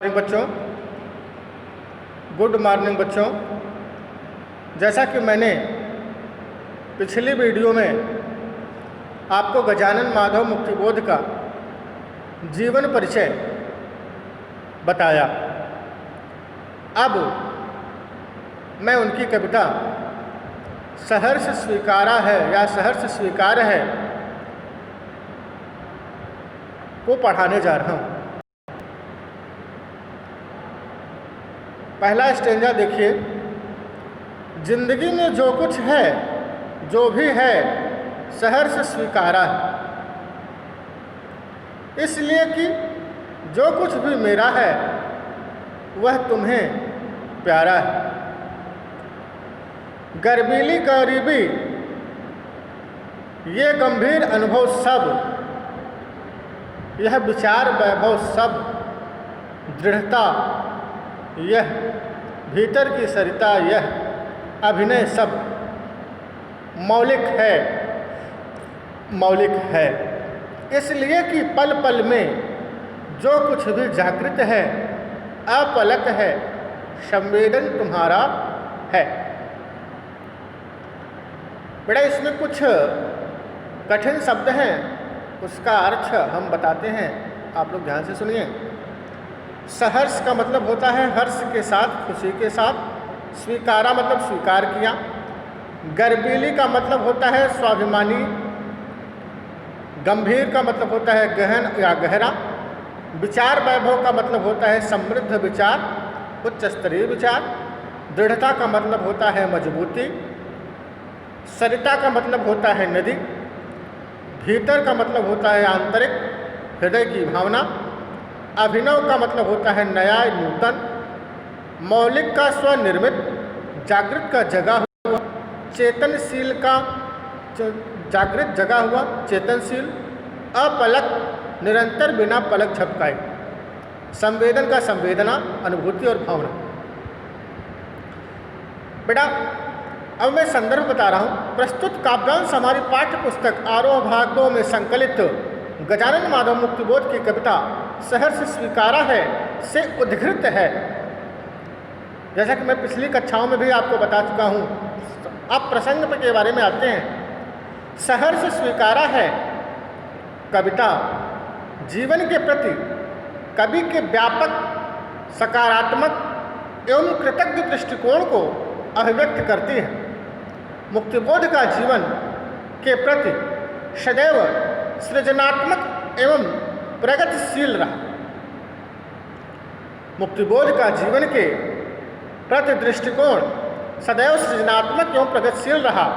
बच्चों, good morning बच्चों। जैसा कि मैंने पिछली वीडियो में आपको गजानन माधव मुक्तिबोध का जीवन परिचय बताया, अब मैं उनकी कविता सहर्ष स्वीकारा है या सहर्ष स्वीकार है को पढ़ाने जा रहा हूँ। पहला स्टेंजा देखिए। जिंदगी में जो कुछ है, जो भी है, सहर्ष स्वीकारा है, इसलिए कि जो कुछ भी मेरा है वह तुम्हें प्यारा है। गर्बीली गरीबी ये गंभीर अनुभव सब, यह विचार वैभव सब, दृढ़ता यह भीतर की सरिता, यह अभिनय सब मौलिक है, मौलिक है। इसलिए कि पल पल में जो कुछ भी जागृत है, अपलक है, संवेदन तुम्हारा है। बेटा, इसमें कुछ कठिन शब्द हैं, उसका अर्थ हम बताते हैं, आप लोग ध्यान से सुनिए। सहर्ष का मतलब होता है हर्ष के साथ, खुशी के साथ। स्वीकारा मतलब स्वीकार किया। गर्बीली का मतलब होता है स्वाभिमानी। गंभीर का मतलब होता है गहन या गहरा। विचार वैभव का मतलब होता है समृद्ध विचार, उच्च स्तरीय विचार। दृढ़ता का मतलब होता है मजबूती। सरिता का मतलब होता है नदी। भीतर का मतलब होता है आंतरिक हृदय की भावना। अभिनव का मतलब होता है नया, नूतन। मौलिक का स्वनिर्मित। जागृत का जगा हुआ। चेतनशील का जागृत जगा हुआ, चेतनशील। अपलक निरंतर बिना पलक झपकाए। संवेदन का संवेदना, अनुभूति और भावना। बेटा, अब मैं संदर्भ बता रहा हूँ। प्रस्तुत काव्यांश हमारी पाठ्य पुस्तक आरोह भाग 2 में संकलित गजानन माधव मुक्तिबोध की कविता सहर्ष स्वीकारा है से उद्धृत है। जैसा कि मैं पिछली कक्षाओं में भी आपको बता चुका हूँ। अब प्रसंग के बारे में आते हैं। सहर्ष स्वीकारा है कविता जीवन के प्रति कवि के व्यापक, सकारात्मक एवं कृतज्ञ दृष्टिकोण को अभिव्यक्त करती है। मुक्तिबोध का जीवन के प्रति सदैव सृजनात्मक एवं प्रगतिशील रहा। मुक्तिबोध का जीवन के प्रति दृष्टिकोण सदैव सृजनात्मक एवं प्रगतिशील रहा।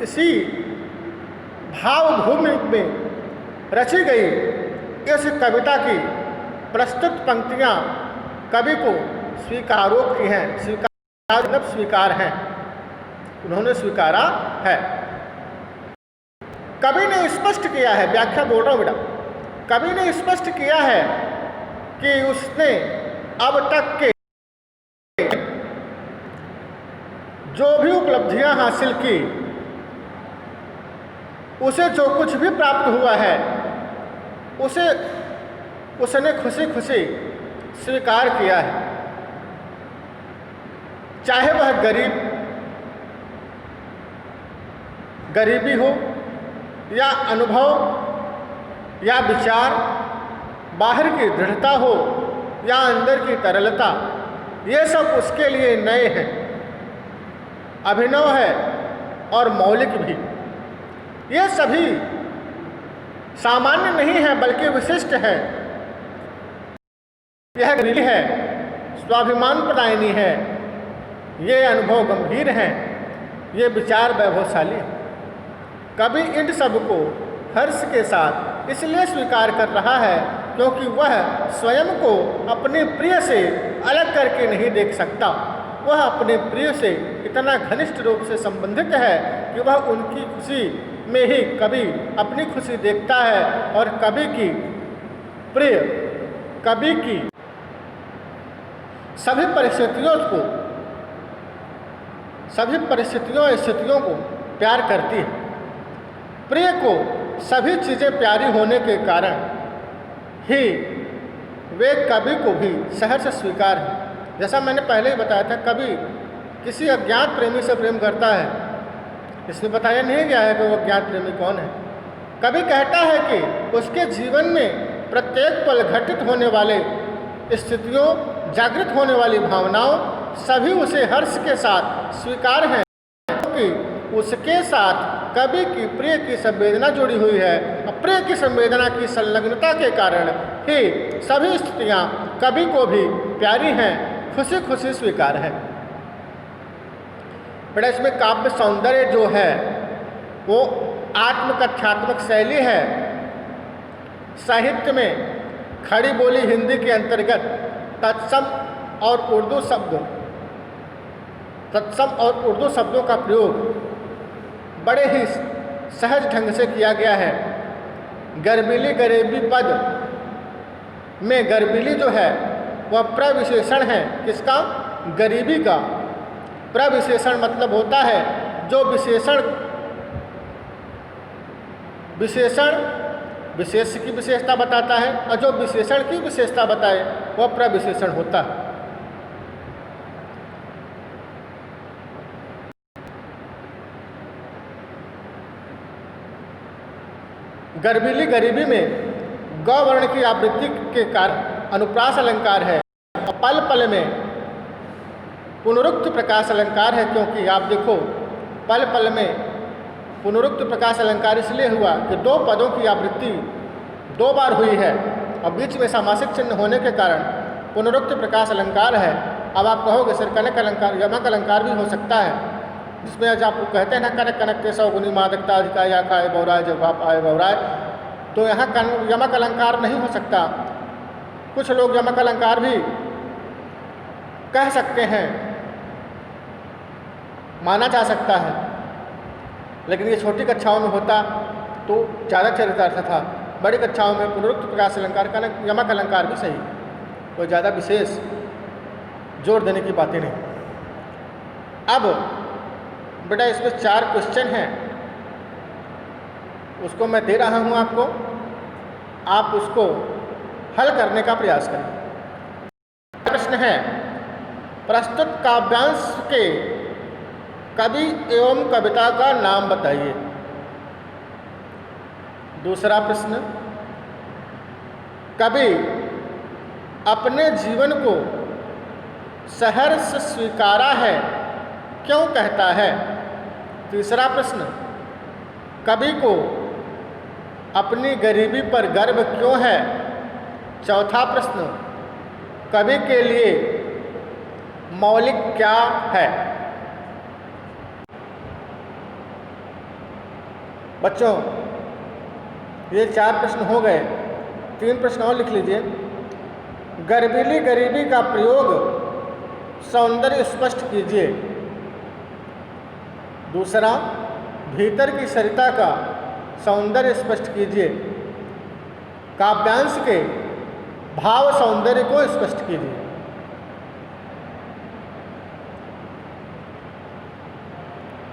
इसी भावभूमि में रची गई इस कविता की प्रस्तुत पंक्तियाँ कवि को स्वीकारोक्ति हैं। स्वीकार मतलब स्वीकार हैं, उन्होंने स्वीकारा है। कवि ने स्पष्ट किया है, व्याख्या बोल रहा हूँ बेटा, कवि ने स्पष्ट किया है कि उसने अब तक के जो भी उपलब्धियां हासिल की, उसे जो कुछ भी प्राप्त हुआ है, उसने खुशी खुशी स्वीकार किया है। चाहे वह गरीबी हो या अनुभव या विचार, बाहर की दृढ़ता हो या अंदर की तरलता, ये सब उसके लिए नए हैं, अभिनव है और मौलिक भी। ये सभी सामान्य नहीं है बल्कि विशिष्ट है। यह गरीबी है, स्वाभिमान प्रदायनी है, ये अनुभव गंभीर हैं, ये विचार वैभवशाली है। कवि इन सब को हर्ष के साथ इसलिए स्वीकार कर रहा है क्योंकि वह स्वयं को अपने प्रिय से अलग करके नहीं देख सकता। वह अपने प्रिय से इतना घनिष्ठ रूप से संबंधित है कि वह उनकी खुशी में ही कभी अपनी खुशी देखता है और कवि की सभी परिस्थितियों स्थितियों को प्यार करती है। प्रिय को सभी चीज़ें प्यारी होने के कारण ही वे कवि को भी सहर्ष स्वीकार है। जैसा मैंने पहले ही बताया था, कवि किसी अज्ञात प्रेमी से प्रेम करता है, इसमें बताया नहीं गया है कि वो अज्ञात प्रेमी कौन है। कवि कहता है कि उसके जीवन में प्रत्येक पल घटित होने वाले स्थितियों, जागृत होने वाली भावनाओं सभी उसे हर्ष के साथ स्वीकार हैं, क्योंकि उसके साथ कवि की प्रिय की संवेदना जुड़ी हुई है। प्रिय की संवेदना की संलग्नता के कारण ही सभी स्थितियाँ कवि को भी प्यारी हैं, खुशी खुशी स्वीकार है। बेटा इसमें काव्य सौंदर्य जो है वो आत्मकथ्यात्मक शैली है। साहित्य में खड़ी बोली हिंदी के अंतर्गत तत्सम और उर्दू शब्दों का प्रयोग बड़े ही सहज ढंग से किया गया है। गर्बीली गरीबी पद में गर्बीली जो है वह प्रविशेषण है। किसका? गरीबी का। प्रविशेषण मतलब होता है जो विशेषण विशेष की विशेषता बताता है, और जो विशेषण की विशेषता बताए वह प्रविशेषण होता है। गर्बीली गरीबी में ग वर्ण की आवृत्ति के कारण अनुप्रास अलंकार है, और पल पल में पुनरुक्त प्रकाश अलंकार है। क्योंकि आप देखो पल पल में पुनरुक्त प्रकाश अलंकार इसलिए हुआ कि दो पदों की आवृत्ति दो बार हुई है और बीच में सामासिक चिन्ह होने के कारण पुनरुक्त प्रकाश अलंकार है। अब आप कहोगे सर कनक अलंकार, यमक अलंकार भी हो सकता है, जिसमें आज आप कहते हैं ना कनक कनक के सौ गुनी मादकता अधिकाय या खाए बौराय जब आप आए बौराय, तो यहाँ यमक अलंकार नहीं हो सकता। कुछ लोग यमक अलंकार भी कह सकते हैं, माना जा सकता है, लेकिन ये छोटी कक्षाओं में होता तो ज़्यादा चरितार्थ था। बड़ी कक्षाओं में पुनरुक्त प्रकाश अलंकार कनक यमक अलंकार भी सही, कोई ज़्यादा विशेष जोर देने की बातें नहीं। अब बेटा इसमें 4 क्वेश्चन हैं, उसको मैं दे रहा हूँ आपको, आप उसको हल करने का प्रयास करें। प्रश्न है, प्रस्तुत काव्यांश के कवि एवं कविता का नाम बताइए। दूसरा प्रश्न, कवि अपने जीवन को सहर्ष स्वीकारा है क्यों कहता है। तीसरा प्रश्न, कवि को अपनी गरीबी पर गर्व क्यों है। चौथा प्रश्न, कवि के लिए मौलिक क्या है। बच्चों ये 4 प्रश्न हो गए, 3 प्रश्न और लिख लीजिए। गर्बीली गरीबी का प्रयोग सौंदर्य स्पष्ट कीजिए। दूसरा, भीतर की सरिता का सौंदर्य स्पष्ट कीजिए। काव्यांश के भाव सौंदर्य को स्पष्ट कीजिए।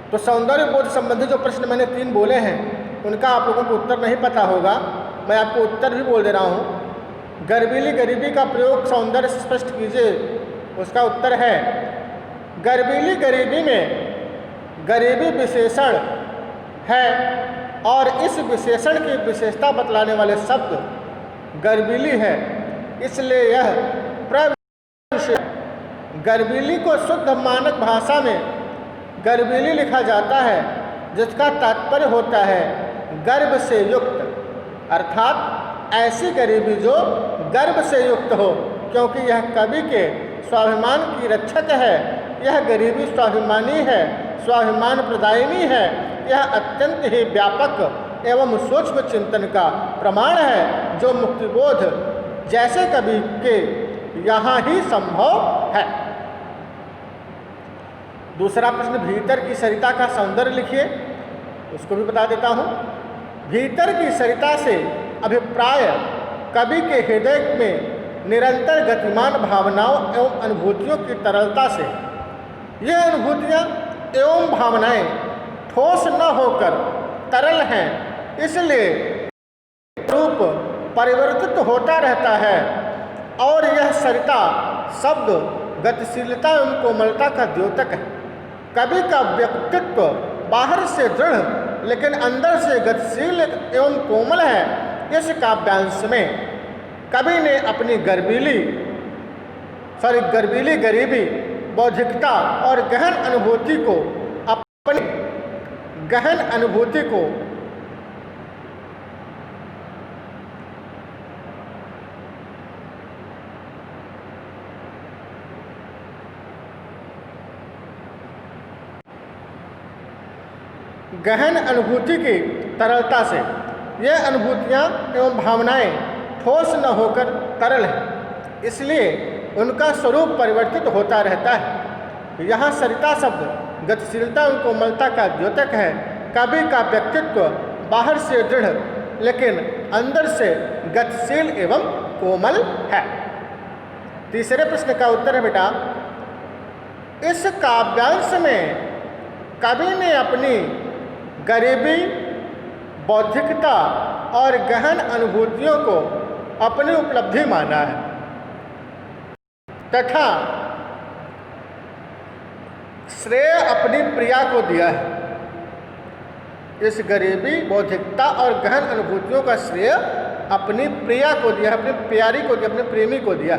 तो सौंदर्य बोध संबंधी जो प्रश्न मैंने 3 बोले हैं उनका आप लोगों को उत्तर नहीं पता होगा, मैं आपको उत्तर भी बोल दे रहा हूँ। गर्बीली गरीबी का प्रयोग सौंदर्य स्पष्ट कीजिए, उसका उत्तर है गर्बीली गरीबी में गरीबी विशेषण है और इस विशेषण की विशेषता बतलाने वाले शब्द गर्बीली है, इसलिए यह प्रविशेषण। गर्बीली को शुद्ध मानक भाषा में गर्बीली लिखा जाता है, जिसका तात्पर्य होता है गर्भ से युक्त, अर्थात ऐसी गरीबी जो गर्भ से युक्त हो, क्योंकि यह कवि के स्वाभिमान की रक्षक है। यह गरीबी स्वाभिमानी है, स्वाभिमान प्रदायिनी है। यह अत्यंत ही व्यापक एवं सूक्ष्म चिंतन का प्रमाण है, जो मुक्तिबोध जैसे कवि के यहाँ ही संभव है। दूसरा प्रश्न, भीतर की सरिता का सौंदर्य लिखिए, उसको भी बता देता हूँ। भीतर की सरिता से अभिप्राय कवि के हृदय में निरंतर गतिमान भावनाओं एवं अनुभूतियों की तरलता से। ये अनुभूतियाँ एवं भावनाएं ठोस न होकर तरल हैं, इसलिए रूप परिवर्तित होता रहता है। सरिता शब्द गतिशीलता एवं कोमलता का द्योतक है। कवि का व्यक्तित्व बाहर से दृढ़ लेकिन अंदर से गतिशील एवं कोमल है। इस काव्यांश में कवि ने अपनी गरीबी, बौद्धिकता और गहन अनुभूति की तरलता से, यह अनुभूतियाँ एवं भावनाएं ठोस न होकर तरल हैं, इसलिए उनका स्वरूप परिवर्तित होता रहता है। यहाँ सरिता शब्द गतिशीलता एवं कोमलता का द्योतक है। कवि का व्यक्तित्व बाहर से दृढ़ लेकिन अंदर से गतिशील एवं कोमल है। तीसरे प्रश्न का उत्तर है बेटा, इस काव्यांश में कवि ने अपनी गरीबी, बौद्धिकता और गहन अनुभूतियों को अपनी उपलब्धि माना है तथा श्रेय अपनी प्रिया को दिया है। इस गरीबी, बौद्धिकता और गहन अनुभूतियों का श्रेय अपनी प्रिया को दिया, अपनी प्यारी को दिया, अपने प्रेमी को दिया।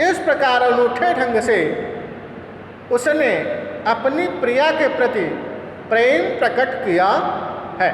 इस प्रकार अनूठे ढंग से उसने अपनी प्रिया के प्रति प्रेम प्रकट किया है।